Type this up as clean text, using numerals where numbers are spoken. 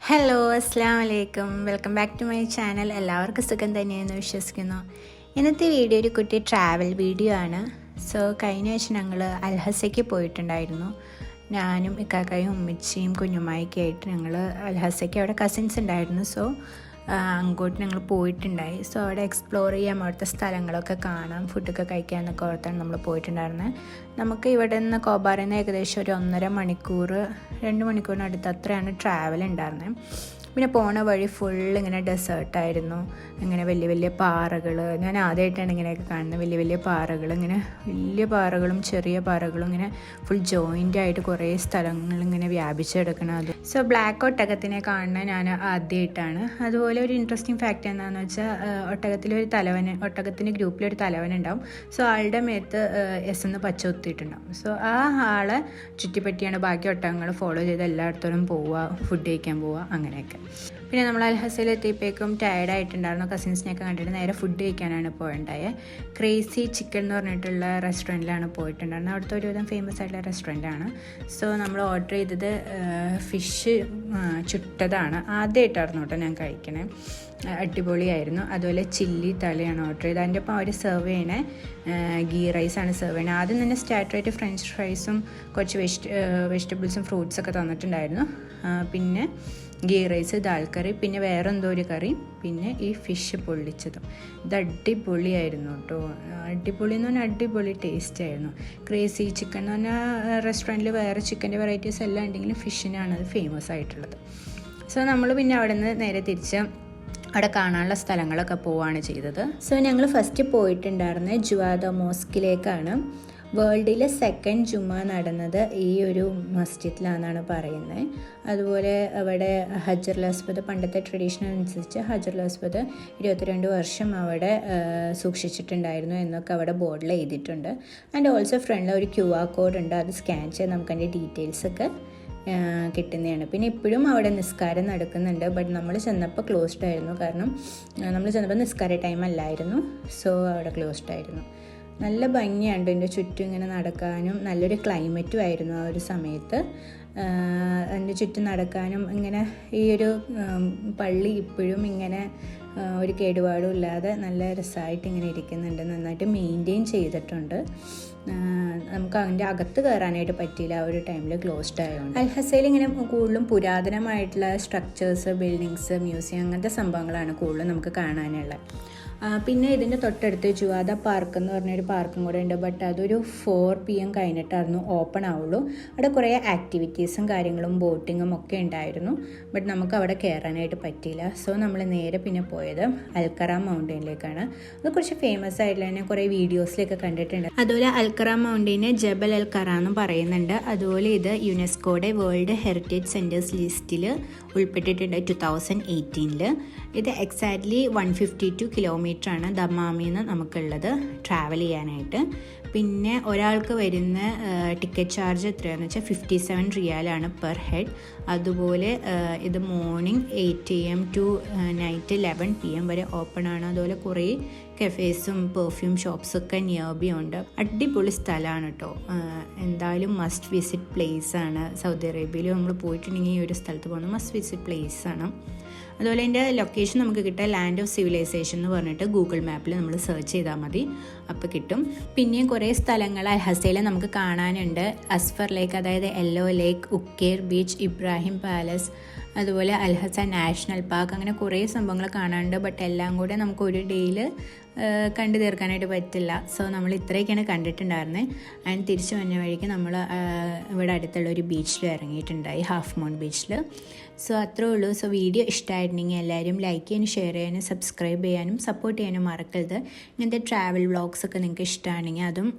Hello അസ്സാം വലൈക്കും welcome back to my channel. എല്ലാവർക്കും സുഖം തന്നെയെന്ന് വിശ്വസിക്കുന്നു. ഇന്നത്തെ വീഡിയോ ഒരു കുട്ടി ട്രാവൽ വീഡിയോ ആണ്. സോ കഴിഞ്ഞ ആഴ്ച ഞങ്ങൾ അൽഹസയ്ക്ക് പോയിട്ടുണ്ടായിരുന്നു. ഞാനും ഇക്കാക്കയും ഉമ്മച്ചിയും കുഞ്ഞുമ്മായൊക്കെ ആയിട്ട് ഞങ്ങൾ അൽഹസയ്ക്ക് അവിടെ കസിൻസ് ഉണ്ടായിരുന്നു. സോ അങ്ങോട്ട് ഞങ്ങൾ പോയിട്ടുണ്ടായി. സോ അവിടെ എക്സ്പ്ലോർ ചെയ്യാം, അവിടുത്തെ സ്ഥലങ്ങളൊക്കെ കാണാം, ഫുഡൊക്കെ കഴിക്കാമെന്നൊക്കെ ഓർത്താണ് നമ്മൾ പോയിട്ടുണ്ടായിരുന്നത്. നമുക്ക് ഇവിടെ നിന്ന് കോബാറിൽ നിന്ന് ഏകദേശം ഒരു 1.5 മണിക്കൂർ 2 മണിക്കൂറിനടുത്ത് അത്രയാണ് ട്രാവൽ ഉണ്ടായിരുന്നത്. പിന്നെ പോണ വഴി ഫുൾ ഇങ്ങനെ ഡെസേർട്ടായിരുന്നു. ഇങ്ങനെ വലിയ വലിയ പാറകൾ, ഞാൻ ആദ്യമായിട്ടാണ് ഇങ്ങനെയൊക്കെ കാണുന്നത്. വലിയ വലിയ പാറകൾ, ഇങ്ങനെ വലിയ പാറകളും ചെറിയ പാറകളും ഇങ്ങനെ ഫുൾ ജോയിൻ്റ് ആയിട്ട് കുറേ സ്ഥലങ്ങൾ ഇങ്ങനെ വ്യാപിച്ചെടുക്കണം. അത് സോ ബ്ലാക്ക് ഒട്ടകത്തിനെ കാണുന്നത് ഞാൻ ആദ്യമായിട്ടാണ്. അതുപോലെ ഒരു ഇൻട്രസ്റ്റിംഗ് ഫാക്റ്റ് എന്താണെന്ന് വെച്ചാൽ ഒട്ടകത്തിൻ്റെ ഗ്രൂപ്പിലൊരു തലവനുണ്ടാവും. സോ ആളുടെ മേത്ത് എസ് എന്ന് പച്ച കുത്തിയിട്ടുണ്ടാവും. സോ ആ ആളെ ചുറ്റിപ്പറ്റിയാണ് ബാക്കി ഒട്ടകങ്ങൾ ഫോളോ ചെയ്ത് എല്ലായിടത്തോളം പോവുക, ഫുഡ് കഴിക്കാൻ പോവുക, അങ്ങനെയൊക്കെ. പിന്നെ നമ്മൾ അൽഹസയിൽ എത്തിയപ്പോഴേക്കും ടയർഡായിട്ടുണ്ടായിരുന്നു. കസിൻസിനെയൊക്കെ കണ്ടിട്ട് നേരെ ഫുഡ് കഴിക്കാനാണ് പോയിട്ടുണ്ടായത്. ക്രേസി ചിക്കൻ എന്ന് പറഞ്ഞിട്ടുള്ള റെസ്റ്റോറൻറ്റിലാണ് പോയിട്ടുണ്ടായിരുന്നത്. അവിടുത്തെ ഒരുവിധം ഫേമസ് ആയിട്ടുള്ള റെസ്റ്റോറൻറ്റാണ്. സോ നമ്മൾ ഓർഡർ ചെയ്തത് ഫിഷ് ചുട്ടതാണ്. ആദ്യമായിട്ടായിരുന്നു കേട്ടോ ഞാൻ കഴിക്കണേ. അടിപൊളിയായിരുന്നു. അതുപോലെ ചില്ലി തലയാണ് ഓർഡർ ചെയ്തത്. അതിൻ്റെ ഒപ്പം അവർ സെർവ് ചെയ്യണേ ഗീ റൈസാണ് സെർവ് ചെയ്യണത്. ആദ്യം തന്നെ സ്റ്റാർട്ടറായിട്ട് ഫ്രഞ്ച് ഫ്രൈസും കുറച്ച് വെജിറ്റബിൾസും ഫ്രൂട്ട്സൊക്കെ തന്നിട്ടുണ്ടായിരുന്നു. പിന്നെ ഗീ റൈസ്, ദാൽ കറി, പിന്നെ വേറെ എന്തോ ഒരു കറി, പിന്നെ ഈ ഫിഷ് പൊള്ളിച്ചതും. ഇത് അടിപൊളിയായിരുന്നു കേട്ടോ. അടിപൊളി എന്ന് പറഞ്ഞാൽ അടിപൊളി ടേസ്റ്റ് ആയിരുന്നു. ക്രേസി ചിക്കൻ എന്ന് പറഞ്ഞാൽ റെസ്റ്റോറൻറ്റിൽ വേറെ ചിക്കൻ്റെ വെറൈറ്റീസ് എല്ലാം ഉണ്ടെങ്കിലും ഫിഷിനാണ് അത് ഫേമസ് ആയിട്ടുള്ളത്. സോ നമ്മൾ പിന്നെ അവിടെ നിന്ന് നേരെ തിരിച്ച് അവിടെ കാണാനുള്ള സ്ഥലങ്ങളൊക്കെ പോവുകയാണ് ചെയ്തത്. സോ ഞങ്ങൾ ഫസ്റ്റ് പോയിട്ടുണ്ടായിരുന്നത് ജുവാദ മോസ്കിലേക്കാണ്. വേൾഡിലെ സെക്കൻഡ് ജുമ നടന്നത് ഈ ഒരു മസ്ജിദിലാണെന്നാണ് പറയുന്നത്. അതുപോലെ അവിടെ ഹജറുൽ അസ്വദ്, പണ്ടത്തെ ട്രഡീഷൻ അനുസരിച്ച് ഹജറുൽ അസ്വദ് 22 വർഷം അവിടെ സൂക്ഷിച്ചിട്ടുണ്ടായിരുന്നു എന്നൊക്കെ അവിടെ ബോർഡിൽ എഴുതിയിട്ടുണ്ട്. ആൻഡ് ഓൾസോ ഫ്രണ്ടിൽ ഒരു QR കോഡ് ഉണ്ട്. അത് സ്കാൻ ചെയ്ത് നമുക്ക് അതിൻ്റെ ഡീറ്റെയിൽസൊക്കെ കിട്ടുന്നതാണ്. പിന്നെ ഇപ്പോഴും അവിടെ നിസ്കാരം നടക്കുന്നുണ്ട്. ബട്ട് നമ്മൾ ചെന്നപ്പോൾ ക്ലോസ്ഡ് ആയിരുന്നു. കാരണം നമ്മൾ ചെന്നപ്പോൾ നിസ്കാര ടൈം അല്ലായിരുന്നു. സോ അവിടെ ക്ലോസ്ഡ് ആയിരുന്നു. നല്ല ഭംഗിയുണ്ട് ഇതിൻ്റെ ചുറ്റും ഇങ്ങനെ നടക്കാനും. നല്ലൊരു ക്ലൈമറ്റും ആയിരുന്നു ആ ഒരു സമയത്ത്. അതിൻ്റെ ചുറ്റും നടക്കാനും ഇങ്ങനെ ഈ ഒരു പള്ളി ഇപ്പോഴും ഇങ്ങനെ ഒരു കേടുപാടും ഇല്ലാതെ നല്ല രസമായിട്ട് ഇങ്ങനെ ഇരിക്കുന്നുണ്ട്. നന്നായിട്ട് മെയിൻറ്റെയിൻ ചെയ്തിട്ടുണ്ട്. നമുക്ക് അതിൻ്റെ അകത്ത് കയറാനായിട്ട് പറ്റിയില്ല, ആ ഒരു ടൈമിൽ ക്ലോസ്ഡ് ആയതുകൊണ്ട്. അൽഹസയിൽ ഇങ്ങനെ കൂടുതലും പുരാതനമായിട്ടുള്ള സ്ട്രക്ചേഴ്സ്, ബിൽഡിങ്സ്, മ്യൂസിയം, അങ്ങനത്തെ സംഭവങ്ങളാണ് കൂടുതലും നമുക്ക് കാണാനുള്ളത്. പിന്നെ ഇതിൻ്റെ തൊട്ടടുത്ത് ജുവാദ പാർക്ക് എന്ന് പറഞ്ഞൊരു പാർക്കും കൂടെ ഉണ്ട്. ബട്ട് അതൊരു 4 PM കഴിഞ്ഞിട്ടായിരുന്നു ഓപ്പൺ ആവുള്ളൂ. അവിടെ കുറേ ആക്ടിവിറ്റീസും കാര്യങ്ങളും ബോട്ടിങ്ങും ഒക്കെ ഉണ്ടായിരുന്നു. ബട്ട് നമുക്ക് അവിടെ കയറാനായിട്ട് പറ്റിയില്ല. സോ നമ്മൾ നേരെ പിന്നെ പോയത് അൽക്കറാം മൗണ്ടൈനിലേക്കാണ്. അത് കുറച്ച് ഫേമസ് ആയിട്ടുള്ള തന്നെ കുറേ വീഡിയോസിലൊക്കെ കണ്ടിട്ടുണ്ട്. അതുപോലെ അൽക്കറാം മൗണ്ടൈനെ ജബൽ അൽ കറ എന്ന് പറയുന്നുണ്ട്. അതുപോലെ ഇത് യുനെസ്കോയുടെ വേൾഡ് ഹെറിറ്റേജ് സെൻറ്റേഴ്സ് ലിസ്റ്റിൽ ഉൾപ്പെട്ടിട്ടുണ്ട് 2018. ഇത് എക്സാക്ട്ലി 152 കിലോമീറ്ററാണ് ദമാമിൽ നിന്ന് നമുക്കുള്ളത് ട്രാവൽ ചെയ്യാനായിട്ട്. പിന്നെ ഒരാൾക്ക് വരുന്ന ടിക്കറ്റ് ചാർജ് എത്രയാണെന്ന് വെച്ചാൽ 57 റിയാലാണ് പെർ ഹെഡ്. അതുപോലെ ഇത് morning 8 AM to night 11 PM വരെ ഓപ്പൺ ആണ്. അതുപോലെ കുറേ കഫേസും പെർഫ്യൂം ഷോപ്സൊക്കെ നിയർ ബൈ ഉണ്ട്. അടിപൊളി സ്ഥലമാണ് കേട്ടോ. എന്തായാലും മസ്റ്റ് വിസിറ്റ് പ്ലേസ് ആണ്. സൗദി അറേബ്യയിൽ നമ്മൾ പോയിട്ടുണ്ടെങ്കിൽ ഈ ഒരു സ്ഥലത്ത് പോകുന്നത് മസ്റ്റ് വിസിറ്റ് പ്ലേസ് ആണ്. അതുപോലെ എൻ്റെ ലൊക്കേഷൻ നമുക്ക് കിട്ടുക ലാൻഡ് ഓഫ് സിവിലൈസേഷൻ എന്ന് പറഞ്ഞിട്ട് ഗൂഗിൾ മാപ്പിൽ നമ്മൾ സെർച്ച് ചെയ്താൽ മതി, അപ്പോൾ കിട്ടും. പിന്നെയും കുറേ സ്ഥലങ്ങൾ അൽഹസയിൽ നമുക്ക് കാണാനുണ്ട്. അസ്ഫർ ലേക്ക്, അതായത് യെല്ലോ ലേക്ക്, ഉക്കേർ ബീച്ച്, ഇബ്രാഹിം പാലസ്, അതുപോലെ അൽഹസ നാഷണൽ പാർക്ക്, അങ്ങനെ കുറേ സംഭവങ്ങൾ കാണാനുണ്ട്. ബട്ട് എല്ലാം കൂടെ നമുക്ക് ഒരു ഡേയിൽ കണ്ടു തീർക്കാനായിട്ട് പറ്റില്ല. സോ നമ്മൾ ഇത്രയൊക്കെയാണ് കണ്ടിട്ടുണ്ടായിരുന്നത്. ആൻഡ് തിരിച്ചു വന്ന വഴിക്ക് നമ്മൾ ഇവിടെ അടുത്തുള്ള ഒരു ബീച്ചിൽ ഇറങ്ങിയിട്ടുണ്ടായി, ഹാഫ് മൂൺ ബീച്ചിൽ. സോ അത്രേ ഉള്ളൂ. സോ വീഡിയോ ഇഷ്ടമായിട്ടുണ്ടെങ്കിൽ എല്ലാവരും ലൈക്ക് ചെയ്യാനും ഷെയർ ചെയ്യാനും സബ്സ്ക്രൈബ് ചെയ്യാനും സപ്പോർട്ട് ചെയ്യാനും മറക്കരുത്. ഇങ്ങനത്തെ ട്രാവൽ വ്ളോഗ്സൊക്കെ നിങ്ങൾക്ക് ഇഷ്ടമാണെങ്കിൽ അതും